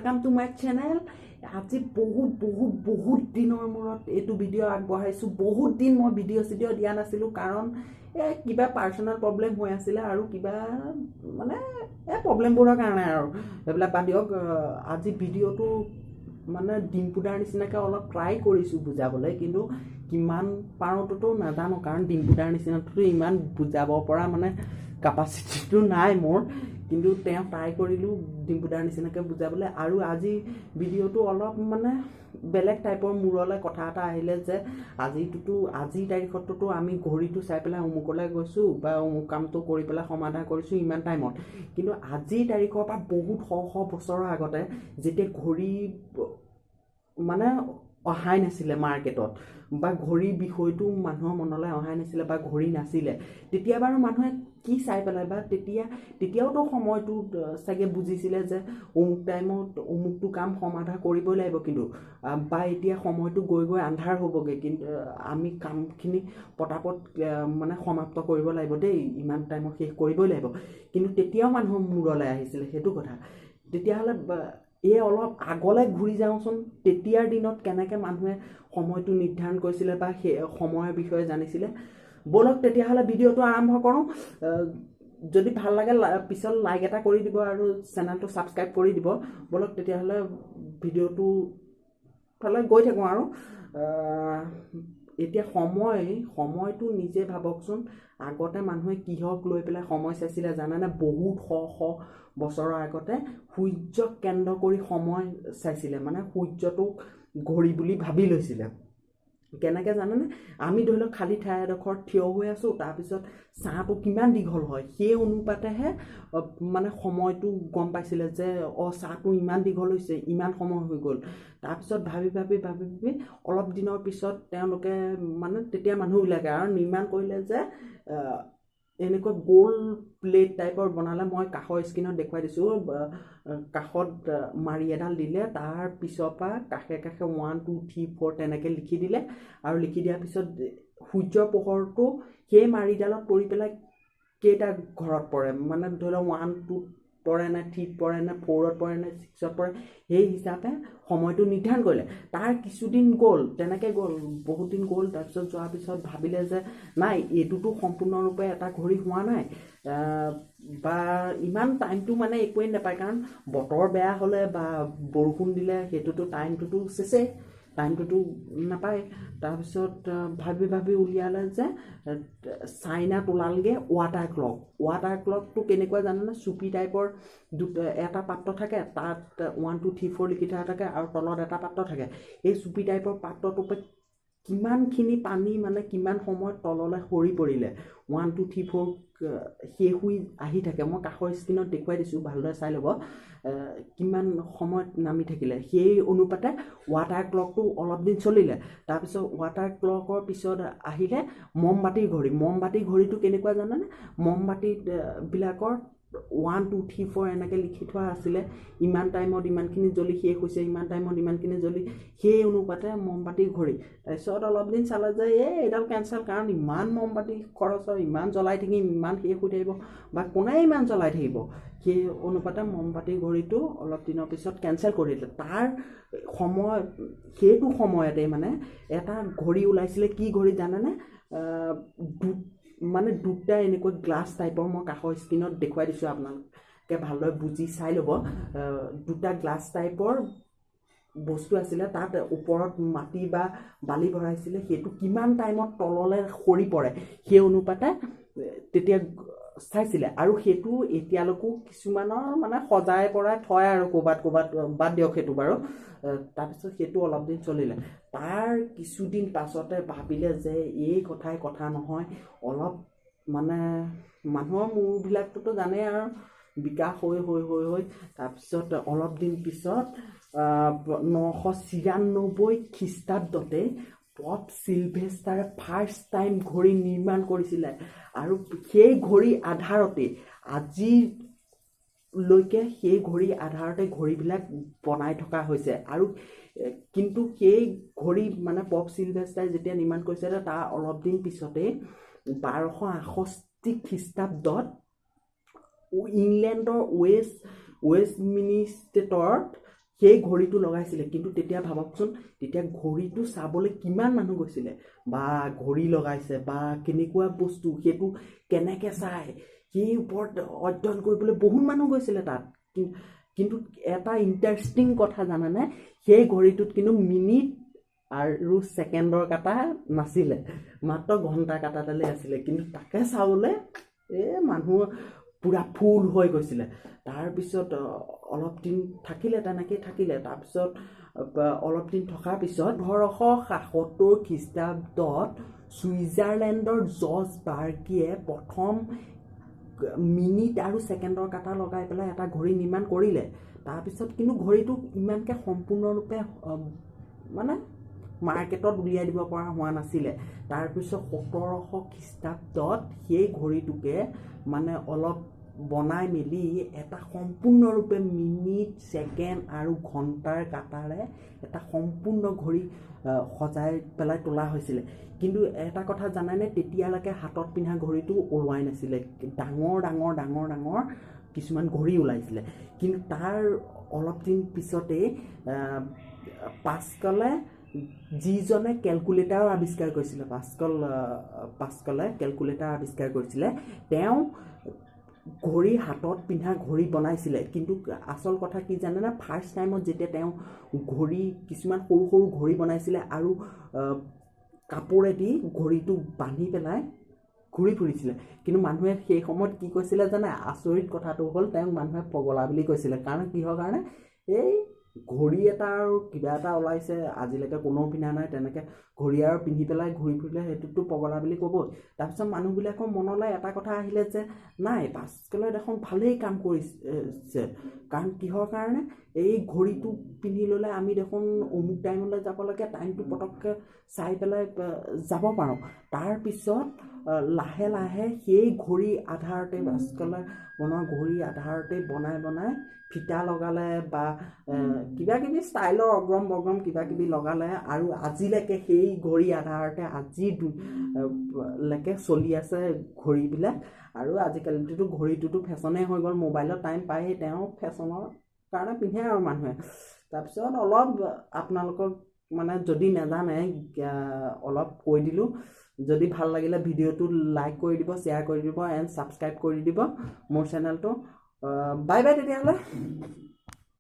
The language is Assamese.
welcome to my channel. আজি বহুত দিনৰ মূৰত এইটো ভিডিঅ' আগবঢ়াইছো বহুত দিন মই ভিডিঅ' দিয়া নাছিলো কাৰণ কিবা পাৰ্সোনাল প্ৰবলেম হৈ আছিল আৰু কিবা মানে প্ৰবলেমবোৰৰ কাৰণে আৰু এবিলাক বাদিয়ক আজি ভিডিঅ'টো মানে ডিম্পুদাৰ নিচিনাকৈ অলপ ট্ৰাই কৰিছো বুজাবলৈ কিন্তু কিমান পাৰোঁতো নাজানো কাৰণ ডিম্পুদাৰ নিচিনাটো ইমান বুজাব পৰা মানে কাপাসিটিটো নাই মোৰ কিন্তু তেওঁ ট্ৰাই কৰিলো ডিম্পুদাৰ নিচিনাকৈ বুজাবলৈ আৰু আজি ভিডিঅ'টো অলপ মানে বেলেগ টাইপৰ মুৰলে কথা এটা আহিলে যে আজিৰ তাৰিখতটো আমি ঘড়ীটো চাই পেলাই অমুকলৈ গৈছো বা অমুক কামটো কৰি পেলাই সমাধান কৰিছো ইমান টাইমত কিন্তু আজিৰ তাৰিখৰ পৰা বহুত শ বছৰৰ আগতে যেতিয়া ঘড়ী মানে অহাই নাছিলে মাৰ্কেটত বা ঘড়ী বিষয়টো মানুহৰ মনলৈ অহাই নাছিলে বা ঘড়ী নাছিলে তেতিয়া বাৰু মানুহে কি চাই পেলাই বা তেতিয়াওতো সময়টো চাগে বুজিছিলে যে অমুক টাইমত অমুকটো কাম সমাধান কৰিবই লাগিব কিন্তু বা এতিয়া সময়টো গৈ আন্ধাৰ হ'বগে কিন্তু আমি কামখিনি পটাপট মানে সমাপ্ত কৰিব লাগিব দেই ইমান টাইমত শেষ কৰিবই লাগিব কিন্তু তেতিয়াও মানুহৰ মূৰলৈ আহিছিলে সেইটো কথা তেতিয়াহ'লে অলপ আগলৈ ঘূৰি যাওঁচোন তেতিয়াৰ দিনত কেনেকৈ মানুহে সময়টো নিৰ্ধাৰণ কৰিছিলে বা সেই সময়ৰ বিষয়ে জানিছিলে বলক তেতিয়াহ'লে ভিডিঅ'টো আৰম্ভ কৰোঁ যদি ভাল লাগে পিছত লাইক এটা কৰি দিব আৰু চেনেলটো ছাবস্ক্ৰাইব কৰি দিব বলক তেতিয়াহ'লে ভিডিঅ'টো ফালে গৈ থাকোঁ আৰু এতিয়া সময়টো নিজে ভাবকচোন আগতে মানুহে কিহক লৈ পেলাই সময় চাইছিলে জানেনে বহুত শ বছৰৰ আগতে সূৰ্যক কেন্দ্ৰ কৰি সময় চাইছিলে মানে সূৰ্যটোক ঘড়ী বুলি ভাবি লৈছিলে কেনেকৈ জানেনে আমি ধৰি লওক খালী ঠাই এডোখৰত থিয় হৈ আছোঁ তাৰপিছত ছাঁটো কিমান দীঘল হয় সেই অনুপাতেহে মানে সময়টো গম পাইছিলে যে ছাঁটো ইমান দীঘল হৈছে ইমান সময় হৈ গ'ল তাৰপিছত ভাবি অলপ দিনৰ পিছত তেওঁলোকে মানে তেতিয়া মানুহবিলাকে আৰু নিৰ্মাণ কৰিলে যে এনেকুৱা গোল প্লেট টাইপৰ বনালে মই কাষৰ স্ক্ৰীনত দেখুৱাই দিছোঁ কাষত মাৰি এডাল দিলে তাৰ পিছৰ পৰা কাষে 1 2 3 4 তেনেকৈ লিখি দিলে আৰু লিখি দিয়াৰ পিছত সূৰ্যৰ পোহৰটো সেই মাৰিডালত পৰি পেলাই কেইটা ঘৰত পৰে মানে ধৰি লওক 1 2 পৰে নে 3 পৰে নে 4 পৰে নে 6 পৰে সেই হিচাপে সময়টো নিৰ্ধাৰণ কৰিলে তাৰ কিছুদিন গ'ল তেনেকৈ গ'ল বহুত দিন গ'ল তাৰপিছত যোৱাৰ পিছত ভাবিলে যে নাই এইটোতো সম্পূৰ্ণৰূপে এটা ঘড়ী হোৱা নাই বা ইমান টাইমটো মানে একোৱেই নাপায় কাৰণ বতৰ বেয়া হ'লে বা বৰষুণ দিলে সেইটোতো টাইমটোতো চেচেই টাইমটোতো নাপায় তাৰপিছত ভাবি উলিয়ালে যে চাইনাত ওলালগৈ ৱাটাৰ ক্লকটো কেনেকুৱা জানেনে চুপি টাইপৰ এটা পাত্ৰ থাকে তাত 1 2 3 4 লিখি থোৱা থাকে আৰু তলত এটা পাত্ৰ থাকে এই চুপি টাইপৰ পাত্ৰটোৰ পৰা কিমানখিনি পানী মানে কিমান সময়ত তললৈ সৰি পৰিলে 1 2 3 4 শেষ হৈ আহি থাকে মই কাষৰ স্ক্ৰীনত দেখুৱাই দিছোঁ ভালদৰে চাই ল'ব কিমান সময়ত নামি থাকিলে সেই অনুপাতে ৱাটাৰ ক্লকটো অলপ দিন চলিলে তাৰপিছত ৱাটাৰ ক্লকৰ পিছত আহিলে মমবাতিৰ ঘড়ীটো কেনেকুৱা জানেনে মমবাতি বিলাকৰ 1 2 3 4 এনেকৈ লিখি থোৱা আছিলে ইমান টাইমত ইমানখিনি জ্বলি শেষ হৈছে ইমান টাইমত ইমানখিনি জ্বলি সেই অনুপাতে মমবাতিৰ ঘড়ী তাৰপিছত অলপ দিন চালে যে এইডাল কেঞ্চেল কাৰণ ইমান মমবাতি খৰচ হয় ইমান জ্বলাই থাকিম ইমান শেষ হৈ থাকিব বা কোনে ইমান জ্বলাই থাকিব সেই অনুপাতে মমবাতিৰ ঘড়ীটো অলপ দিনৰ পিছত কেঞ্চেল কৰিলে তাৰ সেইটো সময়তে মানে এটা ঘড়ী ওলাইছিলে কি ঘড়ী জানেনে মানে দুটা এনেকুৱা গ্লাছ টাইপৰ মই কাষৰ স্ক্ৰীনত দেখুৱাই দিছোঁ আপোনালোকে ভালদৰে বুজি চাই ল'ব দুটা গ্লাছ টাইপৰ বস্তু আছিলে তাত ওপৰত মাটি বা বালি ভৰাইছিলে সেইটো কিমান টাইমত তললৈ সৰি পৰে সেই অনুপাতে তেতিয়া চাইছিলে আৰু সেইটো এতিয়ালৈকো কিছুমানৰ মানে সজাই পৰাই থয় আৰু ক'ৰবাত বাদ দিয়ক সেইটো বাৰু তাৰপিছত সেইটো অলপ দিন চলিলে তাৰ কিছুদিন পাছতে ভাবিলে যে এই কথা নহয় অলপ মানে মানুহৰ মূৰবিলাকটোতো জানেই আৰু বিকাশ হৈ তাৰপিছত অলপ দিন পিছত 996 খ্ৰীষ্টাব্দতে পপ চিলভেষ্টাৰে ফাৰ্ষ্ট টাইম ঘড়ী নিৰ্মাণ কৰিছিলে আৰু সেই ঘড়ীৰ আধাৰতে আজিলৈকে সেই ঘড়ীৰ আধাৰতে ঘড়ীবিলাক বনাই থকা হৈছে আৰু কিন্তু সেই ঘড়ী মানে পপ চিলভেষ্টাৰে যেতিয়া নিৰ্মাণ কৰিছিলে তাৰ অলপ দিন পিছতে 1268 খ্ৰীষ্টাব্দত ইংলেণ্ডৰ ৱেষ্টমিনিষ্টাৰত সেই ঘড়ীটো লগাইছিলে কিন্তু তেতিয়া ভাবকচোন তেতিয়া ঘড়ীটো চাবলৈ কিমান মানুহ গৈছিলে বা ঘড়ী লগাইছে বা কেনেকুৱা বস্তু সেইটো কেনেকৈ চায় সেই ওপৰত অধ্যয়ন কৰিবলৈ বহুত মানুহ গৈছিলে তাত কিন্তু এটা ইণ্টাৰেষ্টিং কথা জানানে সেই ঘড়ীটোত কিন্তু মিনিট আৰু ছেকেণ্ডৰ কাটা নাছিলে মাত্ৰ ঘণ্টা কাটাডালেই আছিলে কিন্তু তাকে চাবলৈ মানুহ পুৰা ফুল হৈ গৈছিলে তাৰপিছত অলপ দিন থাকিলে তেনেকৈ থাকিলে তাৰপিছত অলপ দিন থকাৰ পিছত 1877 খ্ৰীষ্টাব্দত ছুইজাৰলেণ্ডৰ জৰ্জ বাৰ্কিয়ে প্ৰথম মিনিট আৰু ছেকেণ্ডৰ কাটা লগাই পেলাই এটা ঘড়ী নিৰ্মাণ কৰিলে তাৰপিছত কিন্তু ঘড়ীটো ইমানকৈ সম্পূৰ্ণৰূপে মানে মাৰ্কেটত উলিয়াই দিব পৰা হোৱা নাছিলে তাৰপিছত 1700 খ্ৰীষ্টাব্দত সেই ঘড়ীটোকে মানে অলপ বনাই মেলি এটা সম্পূৰ্ণৰূপে মিনিট ছেকেণ্ড আৰু ঘণ্টাৰ কাটাৰে এটা সম্পূৰ্ণ ঘড়ী সজাই পেলাই তোলা হৈছিলে কিন্তু এটা কথা জানানে তেতিয়ালৈকে হাতত পিন্ধা ঘড়ীটো ওলোৱাই নাছিলে ডাঙৰ ডাঙৰ ডাঙৰ ডাঙৰ কিছুমান ঘড়ী ওলাইছিলে কিন্তু তাৰ অলপ দিন পিছতেই পাস্কলে যিজনে কেলকুলেটাৰ আৱিষ্কাৰ কৰিছিলে পাস্কলে কেলকুলেটাৰ আৱিষ্কাৰ কৰিছিলে তেওঁ ঘড়ী হাতত পিন্ধা ঘড়ী বনাইছিলে কিন্তু আচল কথা কি জানেনে ফাৰ্ষ্ট টাইমত যেতিয়া তেওঁ ঘড়ী কিছুমান সৰু সৰু ঘড়ী বনাইছিলে আৰু কাপোৰেদি ঘড়ীটো বান্ধি পেলাই ঘূৰি ফুৰিছিলে কিন্তু মানুহে সেই সময়ত কি কৈছিলে জানে আচৰিত কথাটো হ'ল তেওঁক মানুহে পগলা বুলি কৈছিলে কাৰণ কিহৰ কাৰণে এই ঘড়ী এটা আৰু কিবা এটা ওলাইছে আজিলৈকে কোনেও পিন্ধা নাই তেনেকৈ ঘড়ী আৰু পিন্ধি পেলাই ঘূৰি ফুৰিলে সেইটোতো পগলা বুলি ক'বই তাৰপিছত মানুহবিলাকৰ মনলৈ এটা কথা আহিলে যে নাই পাস্কলে দেখোন ভালেই কাম কৰিছে কাৰণ কিহৰ কাৰণে এই ঘড়ীটো পিন্ধি ল'লে আমি দেখোন অমুক টাইমলৈ যাব লাগে টাইমটো পটককৈ চাই পেলাই যাব পাৰোঁ তাৰপিছত লাহে লাহে সেই ঘড়ী আধাৰতে পাস্কলে বনোৱা ঘড়ী আধাৰতে বনাই ফিটা লগালে বা কিবা কিবি ষ্টাইলৰ অগ্ৰম বগ্ৰম কিবা কিবি লগালে আৰু আজিলৈকে সেই ঘড়ী আধাৰতে আজিলৈকে চলি আছে ঘড়ীবিলাক আৰু আজিকালিতো ঘড়ীটোতো ফেশ্বনেই হৈ গ'ল মোবাইলত টাইম পায়েই তেওঁ ফেশ্বনৰ কাৰণে পিন্ধে আৰু মানুহে তাৰপিছত অলপ আপোনালোকক মানে যদি নাজানে অলপ কৈ দিলোঁ যদি ভাল লাগিলে ভিডিঅ'টো লাইক কৰি দিব শ্বেয়াৰ কৰি দিব এণ্ড ছাবস্ক্ৰাইব কৰি দিব মোৰ চেনেলটো বাই বাই তেতিয়াহ'লে